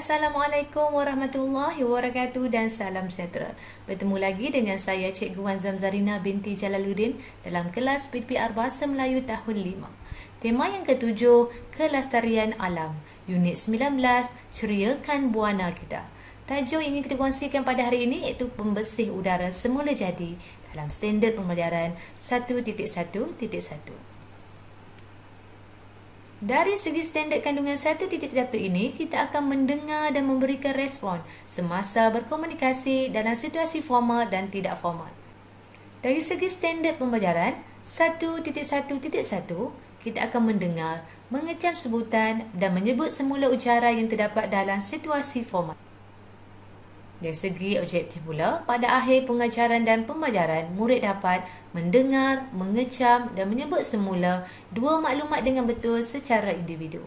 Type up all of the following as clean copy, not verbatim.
Assalamualaikum warahmatullahi wabarakatuh dan salam sejahtera. Bertemu lagi dengan saya Cikgu Wan Zamzarina binti Jalaluddin dalam kelas PPR Bahasa Melayu tahun 5. Tema yang ketujuh, kelestarian alam. Unit 19, ceriakan buana kita. Tajuk yang ingin kita kongsikan pada hari ini iaitu pembersih udara semula jadi dalam standard pembelajaran 1.1.1. Dari segi standard kandungan 1.1 ini, kita akan mendengar dan memberikan respon semasa berkomunikasi dalam situasi formal dan tidak formal. Dari segi standard pembelajaran 1.1.1, kita akan mendengar, mengecam sebutan dan menyebut semula ucara yang terdapat dalam situasi formal. Dari segi objektif pula, pada akhir pengajaran dan pembelajaran, murid dapat mendengar, mengecam dan menyebut semula dua maklumat dengan betul secara individu.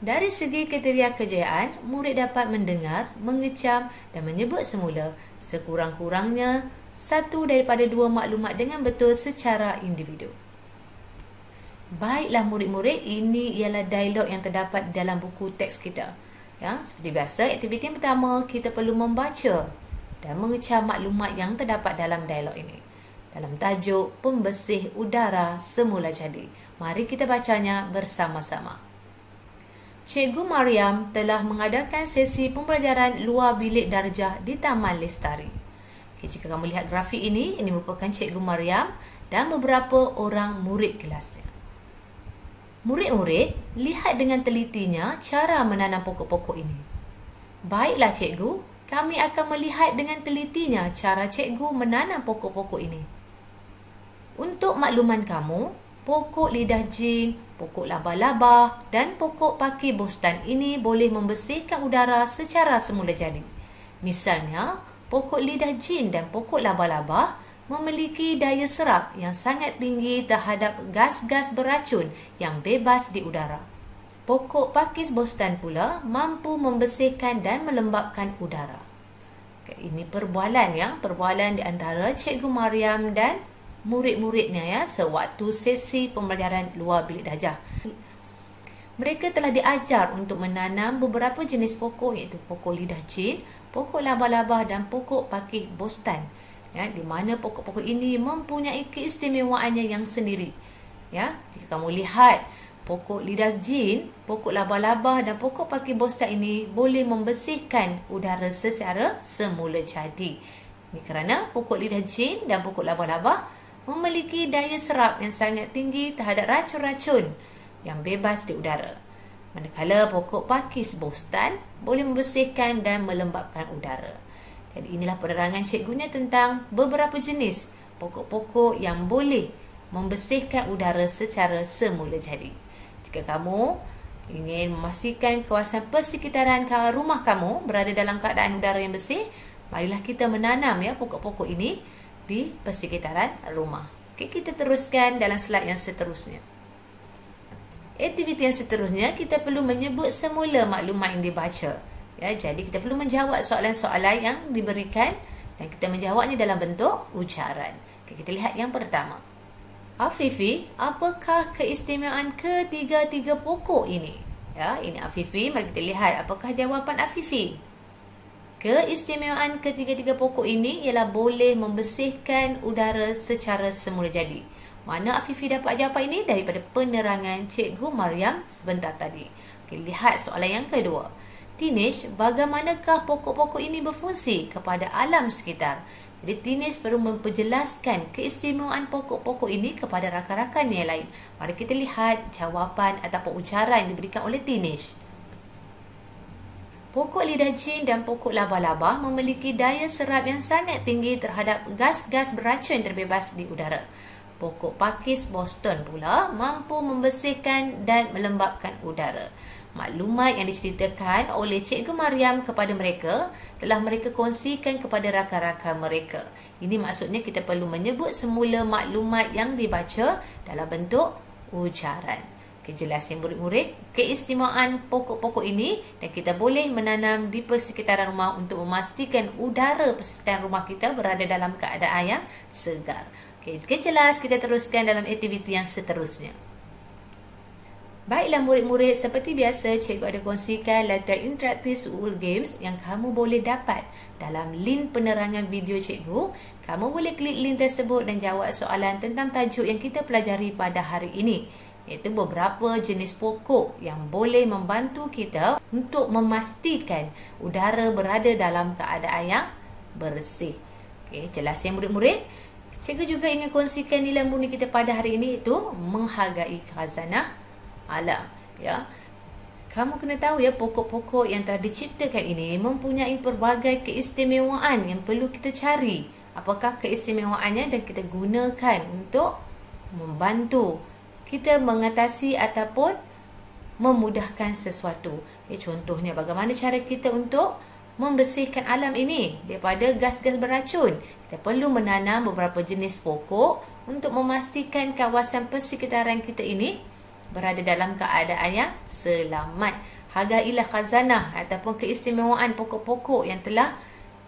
Dari segi kriteria kejayaan, murid dapat mendengar, mengecam dan menyebut semula sekurang-kurangnya satu daripada dua maklumat dengan betul secara individu. Baiklah murid-murid, ini ialah dialog yang terdapat dalam buku teks kita. Ya, seperti biasa, aktiviti yang pertama, kita perlu membaca dan mengecam maklumat yang terdapat dalam dialog ini. Dalam tajuk pembersih udara semula jadi. Mari kita bacanya bersama-sama. Cikgu Mariam telah mengadakan sesi pembelajaran luar bilik darjah di Taman Lestari. Okay, jika kamu lihat grafik ini merupakan Cikgu Mariam dan beberapa orang murid kelasnya. Murid-murid, lihat dengan telitinya cara menanam pokok-pokok ini. Baiklah cikgu, kami akan melihat dengan telitinya cara cikgu menanam pokok-pokok ini. Untuk makluman kamu, pokok lidah jin, pokok laba-laba dan pokok pakis bostan ini boleh membersihkan udara secara semula jadi. Misalnya, pokok lidah jin dan pokok laba-laba memiliki daya serap yang sangat tinggi terhadap gas-gas beracun yang bebas di udara. Pokok pakis bostan pula mampu membersihkan dan melembabkan udara. Ini perbualan di antara Cikgu Mariam dan murid-muridnya sewaktu sesi pembelajaran luar bilik darjah. Mereka telah diajar untuk menanam beberapa jenis pokok iaitu pokok lidah jin, pokok laba-laba dan pokok pakis bostan. Ya, di mana pokok-pokok ini mempunyai keistimewaannya yang sendiri. Ya, jika kamu lihat pokok lidah jin, pokok laba-laba dan pokok pakis bostan ini boleh membersihkan udara secara semula jadi. Ini kerana pokok lidah jin dan pokok laba-laba memiliki daya serap yang sangat tinggi terhadap racun-racun yang bebas di udara. Manakala pokok pakis bostan boleh membersihkan dan melembabkan udara. Jadi inilah penerangan cikgunya tentang beberapa jenis pokok-pokok yang boleh membersihkan udara secara semula jadi. Jika kamu ingin memastikan kawasan persekitaran rumah kamu berada dalam keadaan udara yang bersih, marilah kita menanam pokok-pokok ini di persekitaran rumah. Okey, kita teruskan dalam slide yang seterusnya. Aktiviti yang seterusnya, kita perlu menyebut semula maklumat yang dibaca. Ya, jadi kita perlu menjawab soalan-soalan yang diberikan dan kita menjawabnya dalam bentuk ucaran. Okay, kita lihat yang pertama. Afifi, apakah keistimewaan ketiga-tiga pokok ini? Ya, ini Afifi. Mari kita lihat apakah jawapan Afifi. Keistimewaan ketiga-tiga pokok ini ialah boleh membersihkan udara secara semula jadi. Mana Afifi dapat jawapan ini? Daripada penerangan Cikgu Mariam sebentar tadi. Okay, lihat soalan yang kedua. Teenage, bagaimanakah pokok-pokok ini berfungsi kepada alam sekitar? Jadi teenage perlu memperjelaskan keistimewaan pokok-pokok ini kepada rakan-rakan yang lain. Mari kita lihat jawapan ataupun ucaran yang diberikan oleh teenage. Pokok lidah jin dan pokok laba-laba memiliki daya serap yang sangat tinggi terhadap gas-gas beracun terbebas di udara. Pokok pakis boston pula mampu membersihkan dan melembabkan udara. Maklumat yang diceritakan oleh Cikgu Mariam kepada mereka telah mereka kongsikan kepada rakan-rakan mereka. Ini maksudnya kita perlu menyebut semula maklumat yang dibaca dalam bentuk ucaran. Kejelasan murid-murid, keistimewaan pokok-pokok ini dan kita boleh menanam di persekitaran rumah untuk memastikan udara persekitaran rumah kita berada dalam keadaan yang segar. Okey, jika jelas, kita teruskan dalam aktiviti yang seterusnya. Baiklah murid-murid, seperti biasa cikgu ada kongsikan Letter Interactive World Games yang kamu boleh dapat dalam link penerangan video cikgu. Kamu boleh klik link tersebut dan jawab soalan tentang tajuk yang kita pelajari pada hari ini, iaitu beberapa jenis pokok yang boleh membantu kita untuk memastikan udara berada dalam keadaan yang bersih. Okey, jelas ya murid-murid? Cikgu juga ingin kongsikan nilai murni kita pada hari ini, iaitu menghargai khazanah alam, ya. Kamu kena tahu ya, pokok-pokok yang telah diciptakan ini mempunyai pelbagai keistimewaan yang perlu kita cari. Apakah keistimewaannya dan kita gunakan untuk membantu kita mengatasi ataupun memudahkan sesuatu. Contohnya bagaimana cara kita untuk membersihkan alam ini daripada gas-gas beracun. Kita perlu menanam beberapa jenis pokok untuk memastikan kawasan persekitaran kita ini berada dalam keadaan yang selamat. Hargailah khazanah ataupun keistimewaan pokok-pokok yang telah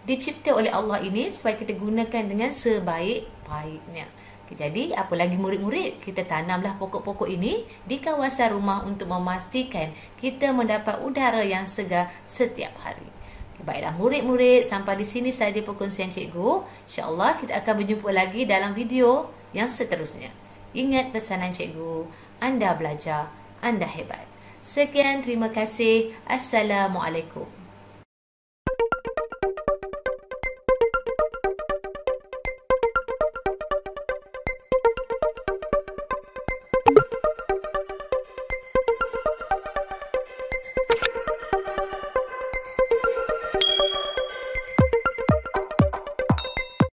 dicipta oleh Allah ini supaya kita gunakan dengan sebaik-baiknya. Jadi, apa lagi murid-murid? Kita tanamlah pokok-pokok ini di kawasan rumah untuk memastikan kita mendapat udara yang segar setiap hari. Baiklah murid-murid, sampai di sini sahaja perkongsian cikgu. InsyaAllah kita akan berjumpa lagi dalam video yang seterusnya. Ingat pesanan cikgu, Anda belajar, Anda hebat. Sekian, terima kasih. Assalamualaikum.